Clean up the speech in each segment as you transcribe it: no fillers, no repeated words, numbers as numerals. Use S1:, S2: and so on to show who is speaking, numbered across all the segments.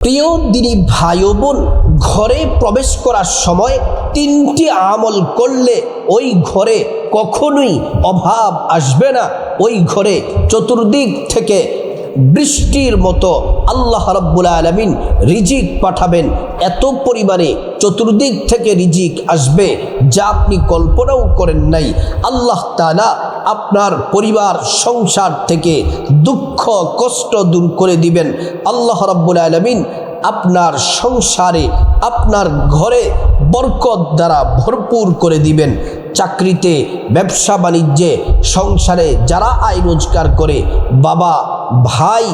S1: প্রিয় দিনী ভাই ও বোন, ঘরে প্রবেশ করার সময় তিনটি আমল করলে ওই ঘরে কখনোই অভাব আসবে না। ওই ঘরে চতুর্দিক থেকে বৃষ্টির মতো আল্লাহ রাব্বুল আলামিন রিজিক পাঠাবেন। এত পরিমাণে চতুর্দিক থেকে রিজিক আসবে যা আপনি কল্পনাও করেন নাই। আল্লাহ তাআলা আপনার পরিবার সংসার থেকে দুঃখ কষ্ট দূর করে দিবেন। আল্লাহ রাব্বুল আলামিন আপনার সংসারে আপনার ঘরে বরকত দ্বারা ভরপুর করে দিবেন। চাকরিতে, ব্যবসা বাণিজ্যে, সংসারে যারা আয় রোজগার করে, বাবা, ভাই,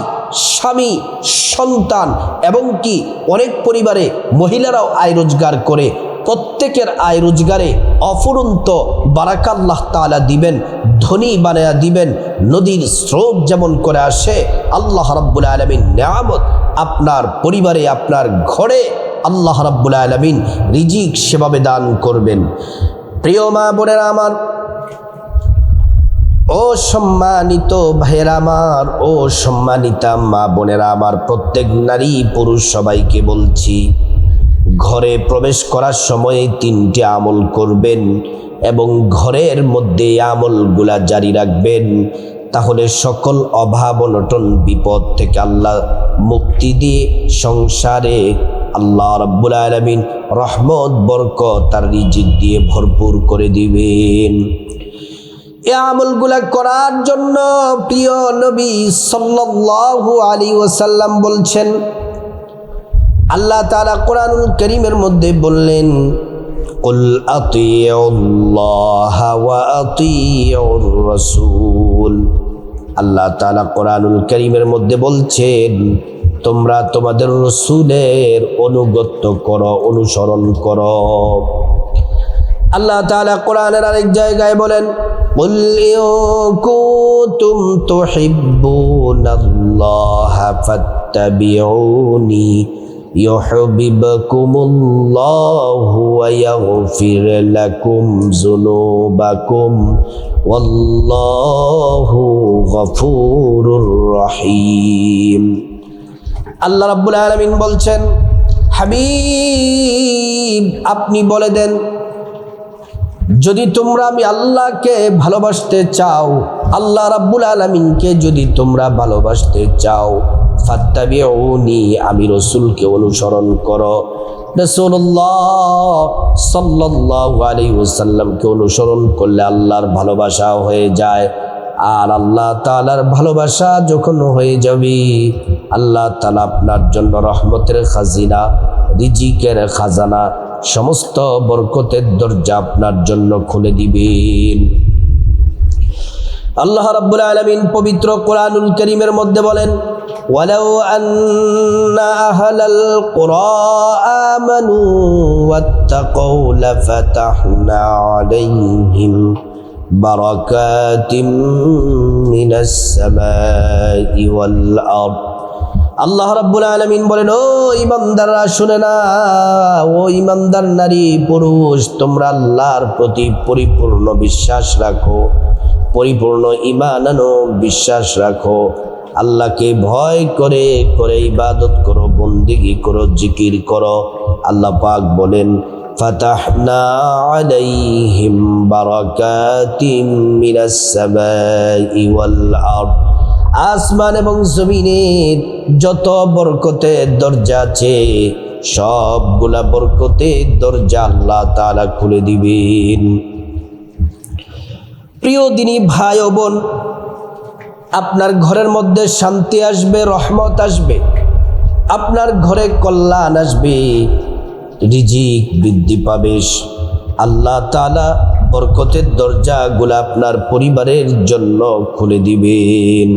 S1: স্বামী, সন্তান এবং কি অনেক পরিবারে মহিলারাও আয় রোজগার করে, প্রত্যেকের আয় রোজগারে অফুরন্ত বারাকা আল্লাহ তাআলা দিবেন, ধনী বানায়া দিবেন। নদীর স্রোত যেমন করে আসে, আল্লাহ রাব্বুল আলামিন নিয়ামত আপনার পরিবারে, আপনার ঘরে আল্লাহ রাব্বুল আলামিন রিজিক সেভাবে দান করবেন। প্রিয় মা বোনেরা আমার, ও সম্মানিত ভাইয়েরা আমার, ও সম্মানিতা মা বোনেরা আমার, প্রত্যেক নারী পুরুষ সবাইকে বলছি, ঘরে প্রবেশ করার সময় তিনটি আমল করবেন এবং ঘরের মধ্যে আমলগুলা জারি রাখবেন। তাহলে সকল অভাব অনটন বিপদ থেকে আল্লাহ মুক্তি দিয়ে সংসারে আল্লাহ রাব্বুল আলামিন রহমত বরকত আর রিজিক দিয়ে ভরপুর করে দিবেন। এই আমলগুলা করার জন্য প্রিয় নবী সাল্লাল্লাহু আলাইহি ওয়াসাল্লাম বলছেন, আল্লাহ তাআলা কোরআনুল কারীমের মধ্যে বললেন, কুল আতিউল্লাহ ওয়া আতিউর রাসূল। আল্লাহ তাআলা কোরআনুল কারীমের মধ্যে বলছেন, তোমরা তোমাদের রাসূলের অনুগত করো, অনুসরণ করো। আল্লাহ তাআলা কোরআনের আরেক জায়গায় বলেন, কুল ইন কুনতুম তুহিব্বুনাল্লাহা ফাত্তাবিউনি ইউহিব্বুকুমুল্লাহু ওয়া ইয়াগফির লাকুম যুনুবাকুম ওয়াল্লাহু গফুরুর রহিম। আল্লাহ রাব্বুল আলামিন বলছেন, হাবিব আপনি বলে দেন, যদি তোমরা আমি আল্লাহকে ভালোবাসতে চাও, আল্লাহ রাব্বুল আলামিনকে যদি তোমরা ভালোবাসতে চাও, ফাত্তাবিউনি আমি রাসূলকে অনুসরণ করো। রাসূলুল্লাহ সাল্লাল্লাহু আলাইহি ওয়াসাল্লামকে অনুসরণ করলে আল্লাহর ভালোবাসা হয়ে যায়। আর আল্লাহ তাআলার ভালোবাসা যখন হয়ে যাবে, আল্লাহ তাআলা আপনার জন্য রহমতের খাজিনা, রিজিকের খাজানা, সমস্ত বরকতের দরজা আপনার জন্য খুলে দিবেন। আল্লাহ রাব্বুল আলামিন পবিত্র কোরআনুল কারীমের মধ্যে বলেন, ওয়ালাউ আন্না আহলাল কুরা আমানু ওয়াত্তাকাউ লাফাতাহনা আলাইহিম বারাকাতিম মিনাস সামাই ওয়াল আরদ। আল্লাহ রাব্বুল আলামিন বলেন, ও ঈমানদাররা শুনে না, ও ঈমানদার নারী পুরুষ, তোমরা আল্লাহর প্রতি পরিপূর্ণ বিশ্বাস রাখো, পরিপূর্ণ ঈমান আনো, বিশ্বাস রাখো, আল্লাহকে ভয় করে করে ইবাদত করো, বন্দেগী করো, জিকির করো। আল্লাহ পাক বলেন, ফাতাহনা আলাইহিম বারাকাতিম মিনাস সামাই ওয়াল আরদ। আসমান এবং জমিনের যত বরকতের দরজা আছে, সবগুলা বরকতের দরজা আল্লাহ তাআলা খুলে দিবেন। প্রিয় দিনী ভাই ও বোন, আপনার ঘরের মধ্যে শান্তি আসবে, রহমত আসবে, আপনার ঘরে কল্যাণ আসবে, রিজিক বৃদ্ধি পাবে। আল্লাহ তাআলা বরকতের দরজাগুলো আপনার পরিবারের জন্য খুলে দিবেন।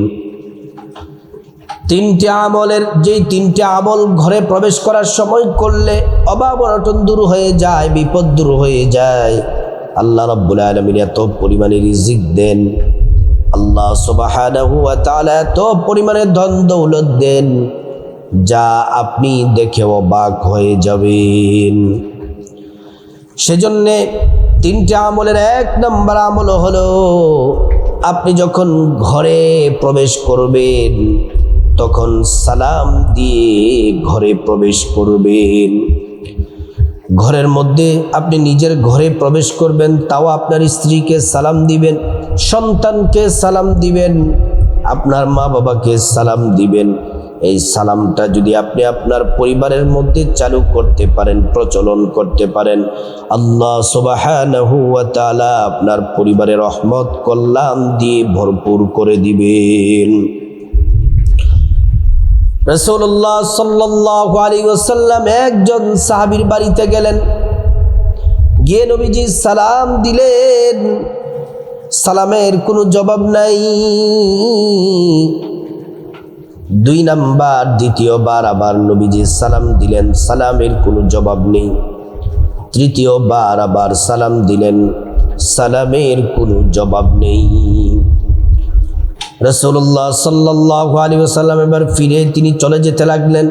S1: তিনটি আমল ঘরে প্রবেশ করার সময় করলে অভাব অনটন দূর হয়ে যায়, বিপদ দূর হয়ে যায়। আল্লাহ রাব্বুল আলামিন এত পরিমাণে রিজিক দেন, আল্লাহ সুবহানাহু ওয়া তাআলা এত পরিমাণে ধন দৌলত দেন, যা আপনি দেখে অবাক হয়ে যাবেন। সেজন্যে তিনটি আমলের এক নম্বর আমল হলো, আপনি যখন ঘরে প্রবেশ করবেন তখন সালাম দিয়ে ঘরে প্রবেশ করবেন। ঘরের মধ্যে আপনি নিজের ঘরে প্রবেশ করবেন, তাও আপনার স্ত্রীকে সালাম দিবেন, সন্তানকে সালাম দিবেন, আপনার মা বাবাকে সালাম দিবেন। এই সালামটা যদি আপনি আপনার পরিবারের মধ্যে চালু করতে পারেন, প্রচলন করতে পারেন, আল্লাহ সুবহানাহু ওয়া তাআলা আপনার পরিবারে রহমত কল্যাণ দিয়ে ভরপুর করে দিবেন। রাসূলুল্লাহ সাল্লাল্লাহু আলাইহি ওয়াসাল্লাম একজন সাহাবীর বাড়িতে গেলেন, গিয়ে নবীজি সালাম দিলেন, সালামের কোনো জবাব নাই। 2 নাম্বার দ্বিতীয়বার আবার নবীজি সালাম দিলেন, সালামের কোনো জবাব নেই। তৃতীয়বার আবার সালাম দিলেন, সালামের কোনো জবাব নেই। রাসূলুল্লাহ সাল্লাল্লাহু আলাইহি ওয়াসাল্লাম এবার ফিরে তিনি চলে যেতে লাগলেন।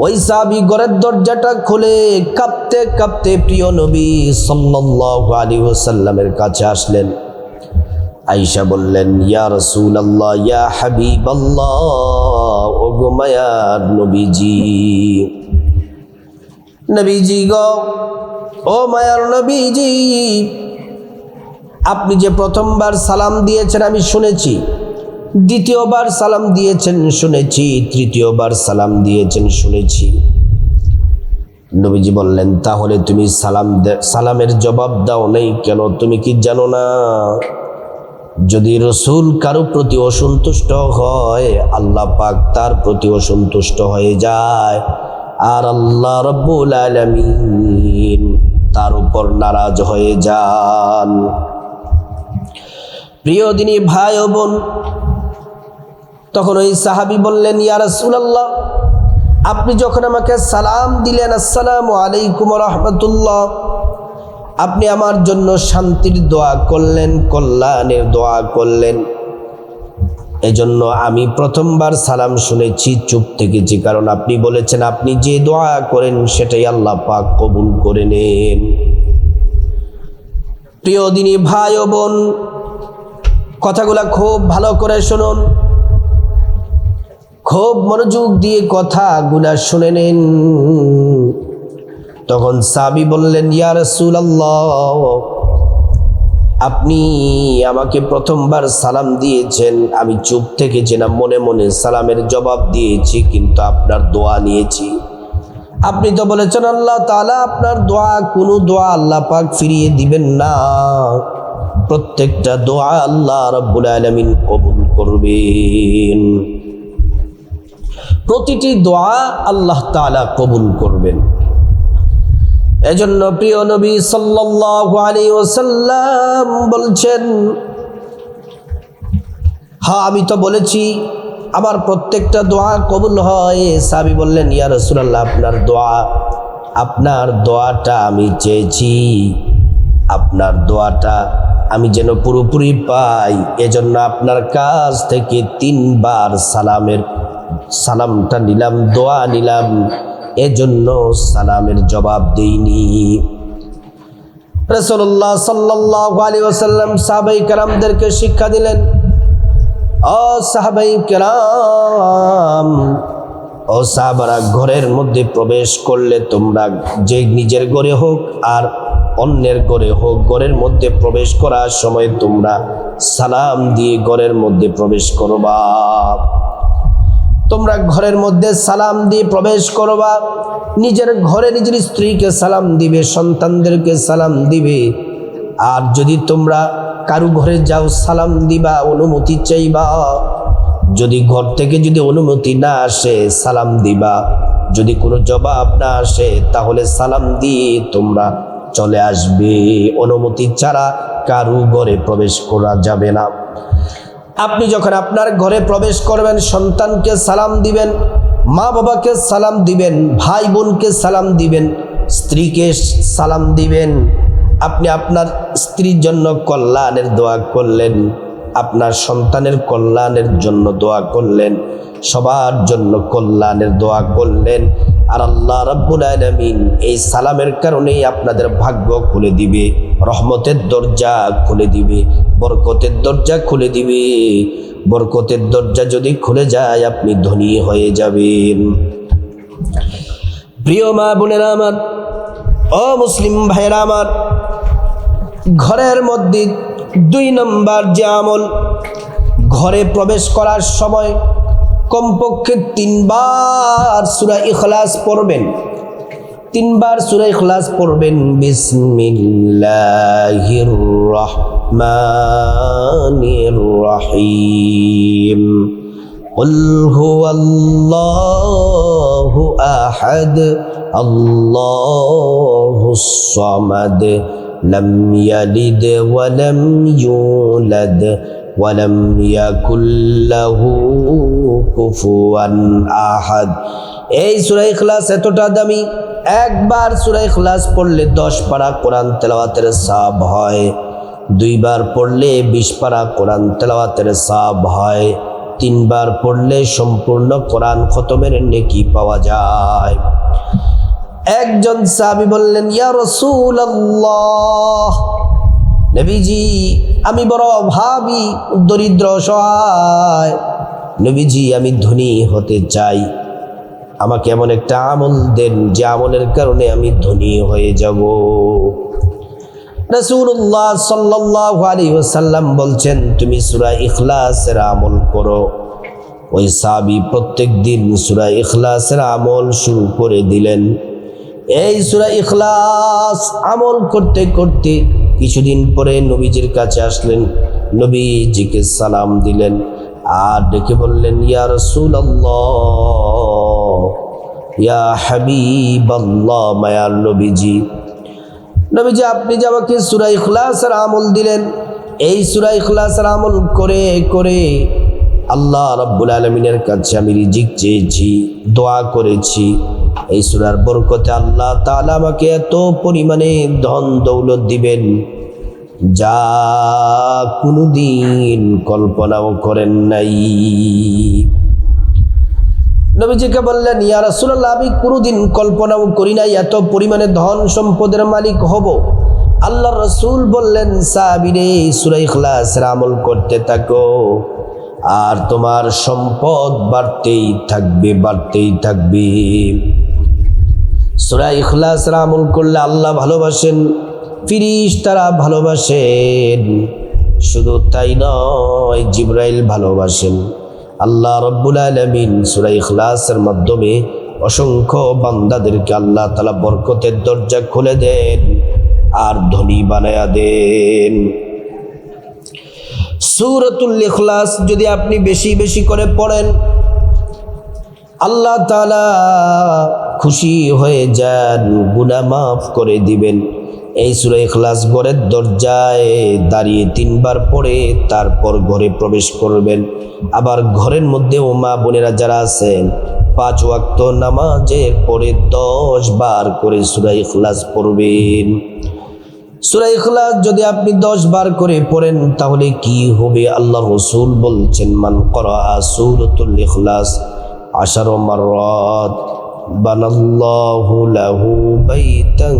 S1: ওই সাহাবী ঘরের দরজাটা খুলে কাঁপতে কাঁপতে প্রিয় নবী সাল্লাল্লাহু আলাইহি ওয়াসাল্লামের কাছে আসলেন। আয়েশা বললেন, ইয়া রাসূলুল্লাহ, ইয়া হাবিবাল্লাহ, ওগো মায়ার নবীজি, নবীজি গো, ও মায়ার নবীজি, আপনি যে প্রথমবার সালাম দিয়েছেন আমি শুনেছি, দ্বিতীয়বার সালাম দিয়েছেন শুনেছি, তৃতীয়বার সালাম দিয়েছেন শুনেছি। নবীজি বললেন, তাহলে তুমি সালামের জবাব দাও নাই কেন? তুমি কি জানো না, যদি রসুল কারো প্রতি অসন্তুষ্ট হয়, আল্লাহ পাক তার প্রতি অসন্তুষ্ট হয়ে যায়, আর আল্লাহ রাব্বুল আলামিন তার উপর নারাজ হয়ে যান। প্রিয় দিনী ভাই ও বোন, তখন ওই সাহাবী বললেন, ইয়া রাসূলুল্লাহ, আপনি যখন আমাকে সালাম দিলেন, আসসালামু আলাইকুম ওয়া রাহমাতুল্লাহ, আপনি আমার জন্য শান্তির দোয়া করলেন, কল্যাণের দোয়া করলেন, এজন্য আমি প্রথমবার সালাম শুনেছি, চুপ থেকেছি, কারণ আপনি বলেছেন আপনি যে দোয়া করেন সেটাই আল্লাহ পাক কবুল করে নেন। প্রিয় দিনী ভাই ও বোন, কথাগুলা খুব ভালো করে শুনুন, খুব মনোযোগ দিয়ে কথাগুলা শুনে নেন। তখন সাহাবী বললেন, ইয়া রাসূলুল্লাহ, আপনি আমাকে প্রথমবার সালাম দিয়েছেন, আমি চুপ থেকেছি না, মনে মনে সালামের জবাব দিয়েছি, কিন্তু আপনার দোয়া নিয়েছি। আপনি তো বলেছেন আল্লাহ তাআলা আপনার দোয়া, কোনো দোয়া আল্লাহ পাক ফিরিয়ে দিবেন না, প্রত্যেকটা দোয়া আল্লাহ রাব্বুল আলামিন কবুল করবেন, প্রতিটি দোয়া আল্লাহ তাআলা কবুল করবেন। এজন্য প্রিয় নবী সাল্লাল্লাহু আলাইহি ওয়াসাল্লাম বলছেন, হ্যাঁ আমি তো বলেছি আমার প্রত্যেকটা দোয়া কবুল হয়। সাহাবী বললেন, ইয়া রাসূলুল্লাহ, আপনার দোয়াটা আমি চেয়েছি, আপনার দোয়াটা আমি যেন পুরোপুরি পাই, এজন্য আপনার কাছ থেকে 3 বার সালামটা নিলাম, দোয়া নিলাম, এজন্য সালামের জবাব দেইনি। রাসূলুল্লাহ সাল্লাল্লাহু আলাইহি ওয়াসাল্লাম সাহাবায়ে কেরামদেরকে শিক্ষা দিলেন, ও সাহাবায়ে কেরাম, ও সাহাবারা, ঘরের মধ্যে প্রবেশ করলে তোমরা, যে নিজের ঘরে হোক আর অন্যের ঘরে হোক, ঘরের মধ্যে প্রবেশ করার সময় তোমরা সালাম দিয়ে ঘরের মধ্যে প্রবেশ করবা। তোমরা ঘরের মধ্যে সালাম দিয়ে প্রবেশ করবা, নিজের ঘরে নিজের স্ত্রীকে সালাম দিবে, সন্তানদেরকে সালাম দিবে। আর যদি তোমরা কারু ঘরে যাও, সালাম দিবা, অনুমতি চাইবা, যদি ঘর থেকে যদি অনুমতি না আসে সালাম দিবা, যদি কোনো জবাব না আসে তাহলে সালাম দিয়ে তোমরা চলে আসবে, অনুমতি ছাড়া কারু ঘরে প্রবেশ করা যাবে না। আপনি যখন আপনার ঘরে প্রবেশ করবেন, সন্তানকে সালাম দিবেন, মা বাবাকে সালাম দিবেন, ভাই বোনকে সালাম দিবেন, স্ত্রীকে সালাম দিবেন। আপনি আপনার স্ত্রীর জন্য কল্যাণের দোয়া করলেন, আপনার সন্তানের কল্যাণের জন্য দোয়া করলেন, সবার জন্য কল্যাণের দোয়া করলেন। আর আল্লাহ রাব্বুল আলামিন এই সালামের কারণেই আপনাদের ভাগ্য খুলে দিবে, রহমতের দরজা খুলে দিবে, বরকতের দরজা খুলে দিবে। বরকতের দরজা যদি খুলে যায় আপনি ধনী হয়ে যাবেন। প্রিয় মা বোনেরা আমার, ও মুসলিম ভাইরা আমার, ঘরের মধ্যে 2 নম্বর যে আমল, ঘরে প্রবেশ করার সময় কমপক্ষে 3 বার সূরা ইখলাস পড়বেন। 3 বার সূরা ইখলাস পড়বেন। বিসমিল্লাহির রহমানির রহিম। কুল হুয়াল্লাহু আহাদ আল্লাহুস সামাদ লাম ইয়ালিদ ওয়া লাম ইউলাদ ওয়া লাম ইয়াকুল লাহু কুফুয়ান আহাদ। এই সূরা ইখলাস এতটা দামি, একবার সূরা ইখলাস পড়লে 10 পারা কোরআন তেলাওয়াতের সওয়াব হয়, 2 বার পড়লে 20 পারা কোরআন তেলাওয়াতের সওয়াব হয়, 3 বার পড়লে সম্পূর্ণ কোরআন খতমের নেকি পাওয়া যায়। একজন সাহাবী বললেন, ইয়া রাসূলুল্লাহ, নবীজি আমি বড় অভাবী, দরিদ্র, অসহায়, নবীজি আমি ধনী হতে চাই, আমাকে এমন একটা আমল দেন যে আমলের কারণে আমি ধনী হয়ে যাব। রাসূলুল্লাহ সাল্লাল্লাহু আলাইহি ওয়াসাল্লাম বলছেন, তুমি সূরা ইখলাসের আমল করো। ওই সাহাবী প্রত্যেক দিন সূরা ইখলাসের আমল শুরু করে দিলেন। এই সূরা ইখলাস আমল করতে করতে কিছুদিন পরে নবীজির কাছে আসলেন, নবীজিকে সালাম দিলেন আর ডেকে বললেন, ইয়া রাসূলুল্লাহ, ইয়া হাবিবাল্লাহ, মায়ার নবীজি, নবীজি আপনি যে আমাকে সূরা ইখলাসের আমল দিলেন, এই সূরা ইখলাসের আমল করে করে আল্লাহ রাব্বুল আলামিনের কাছে আমি রিজিক চেয়েছি, দোয়া করেছি, এই সূরার বরকতে আল্লাহ তাআলা আমাকে এত পরিমাণে ধন দৌলত দিবেন যা কোনোদিন কল্পনাও করেন নাই। নবীজিকে বললেন, ইয়া রাসূলুল্লাহ, আমি কোনোদিন কল্পনাও করি নাই এত পরিমাণে ধন সম্পদের মালিক হব। আল্লাহর রাসূল বললেন, সাহাবীরে সূরা ইখলাসের আমল করতে থাকো আর তোমার সম্পদ বাড়তেই থাকবে, বাড়তেই থাকবে। সূরা ইখলাসের আমল করলে আল্লাহ ভালোবাসেন, ফেরেশতারা ভালোবাসেন, শুধু তাই নয় জিবরাইল ভালোবাসেন। আল্লাহ রাব্বুল আলামিন সূরা ইখলাসের মাধ্যমে অসংখ্য বান্দাদেরকে আল্লাহ তাআলা বরকতের দরজা খুলে দেন আর ধনী বানায়া দেন। সূরাতুল ইখলাস যদি আপনি বেশি বেশি করে পড়েন, আল্লাহ তাআলা খুশি হয়ে যান, গুনাহ মাফ করে দিবেন। এই সূরা ইখলাস ঘরের দরজায় দাঁড়িয়ে 3 বার পড়ে তারপর ঘরে প্রবেশ করবেন। আবার ঘরের মধ্যে মা বোনেরা যারা আছেন 5 ওয়াক্ত নামাজের পরে 10 বার করে সূরা ইখলাস পড়বেন। সূরা ইখলাস যদি আপনি 10 বার করে পড়েন তাহলে কি হবে? আল্লাহ রাসূল বলছেন, মান করা সূরাতুল ইখলাস 10 মাররাত বানাল্লাহু লাহু বাইতান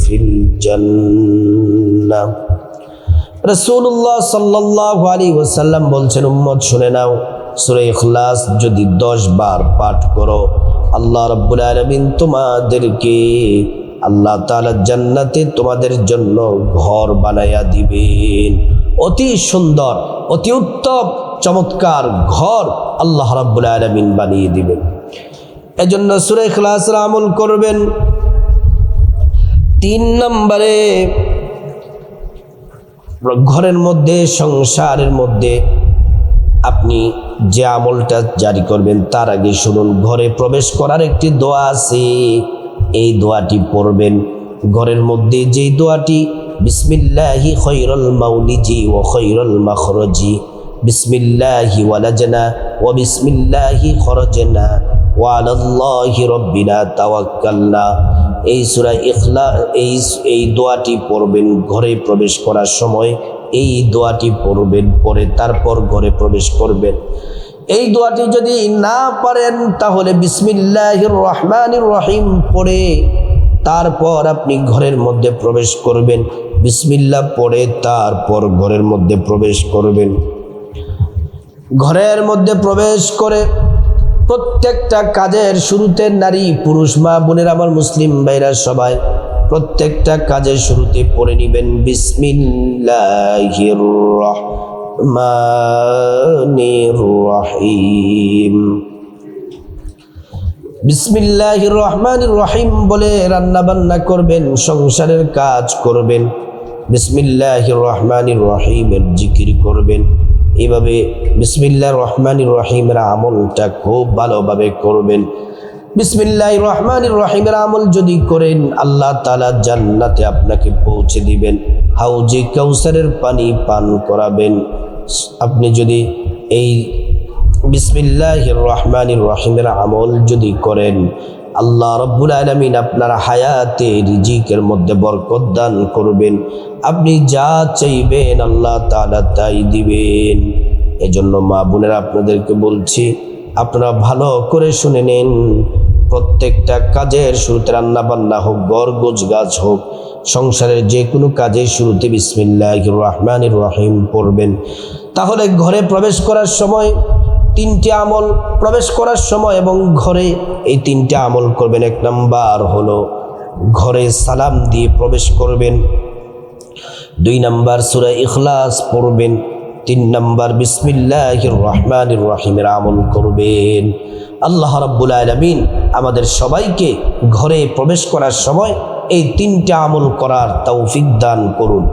S1: ফিল জান্নাহ। রাসূলুল্লাহ সাল্লাল্লাহু আলাইহি ওয়াসাল্লাম বলছেন, উম্মত শুনে নাও, সূরা ইখলাস যদি 10 বার পাঠ করো, আল্লাহ রাব্বুল আলামিন তোমাদেরকে আল্লাহ তাআলা জান্নাতে তোমাদের জন্য ঘর বানায়া দিবেন। অতি সুন্দর, অতি উত্তম, চমৎকার ঘর আল্লাহ রাব্বুল আলামিন বানিয়ে দিবেন। এজন্য সূরা ইখলাসের আমল করবেন। 3 নম্বরে, ঘরের মধ্যে, সংসারের মধ্যে আপনি যে আমলটা জারি করবেন তার আগে শুনুন, ঘরে প্রবেশ করার একটি দোয়া আছে, এই দোয়াটি পড়বেন। ঘরের মধ্যে যেই দোয়াটি, বিসমিল্লাহি খায়রুল মাউলিজি ওয়া খায়রুল মাখরাজি, বিসমিল্লাহি ওয়ালাজনা ওয়া বিসমিল্লাহি খরাজনা ওয়া আলাল্লাহি রাব্বিনা তাওয়াক্কালনা। এই সূরা ইখলাস, এই দোয়াটি পড়বেন ঘরে প্রবেশ করার সময়, এই দোয়াটি পড়বেন, পরে তারপর ঘরে প্রবেশ করবেন। এই দোয়াটি যদি না পারেন তাহলে বিসমিল্লাহির রহমানির রহিম পড়ে তারপর আপনি ঘরের মধ্যে প্রবেশ করবেন। বিসমিল্লাহ পড়ে তারপর ঘরের মধ্যে প্রবেশ করবেন। ঘরের মধ্যে প্রবেশ করে প্রত্যেকটা কাজের শুরুতে নারী পুরুষ মা বোনের আমার মুসলিম ভাইরা সবাই প্রত্যেকটা কাজের শুরুতে পড়ে নিবেন বিসমিল্লাহির রহমানির রহিম। বিসমিল্লাহির রহমানির রহিম বলে রান্না বান্না করবেন, সংসারের কাজ করবেন, বিসমিল্লাহির রহমানির রহিমের জিকির করবেন। এইভাবে বিসমিল্লাহির রহমানির রহিমের আমলটা খুব ভালোভাবে করবেন। বিসমিল্লাহির রহমানির রহিমের আমল যদি করেন আল্লাহ তাআলা জান্নাতে আপনাকে পৌঁছে দিবেন, হাউজে কাউসারের পানি পান করাবেন। আপনি যদি এই বিসমিল্লাহির রহমানির রহিমের আমল যদি করেন আল্লাহ রাব্বুল আলামিন আপনার হায়াতে রিজিকের মধ্যে বরকত দান করবেন। আপনি যা চাইবেন আল্লাহ তাআলা তাই দিবেন। এজন্য মা বোনেরা আপনাদেরকে বলছি, আপনারা ভালো করে শুনে নেন। প্রত্যেকটা কাজের শুরুতে রান্না বান্না হোক, ঘর গোছ গাছ হোক, সংসারের যে কোনো কাজের শুরুতে বিসমিল্লাহির রহমানির রহিম পড়বেন। তাহলে ঘরে প্রবেশ করার সময় তিনটি আমল, প্রবেশ করার সময় এবং ঘরে এই তিনটি আমল করবেন। এক নাম্বার হলো ঘরে সালাম দিয়ে প্রবেশ করবেন, 2 নাম্বার সূরা ইখলাস পড়বেন, 3 নাম্বার বিসমিল্লাহির রহমানির রহিমের আমল করবেন। আল্লাহ রাব্বুল আলামিন আমাদের সবাইকে ঘরে প্রবেশ করার সময় এই তিনটা আমল করার তৌফিক দান করুন।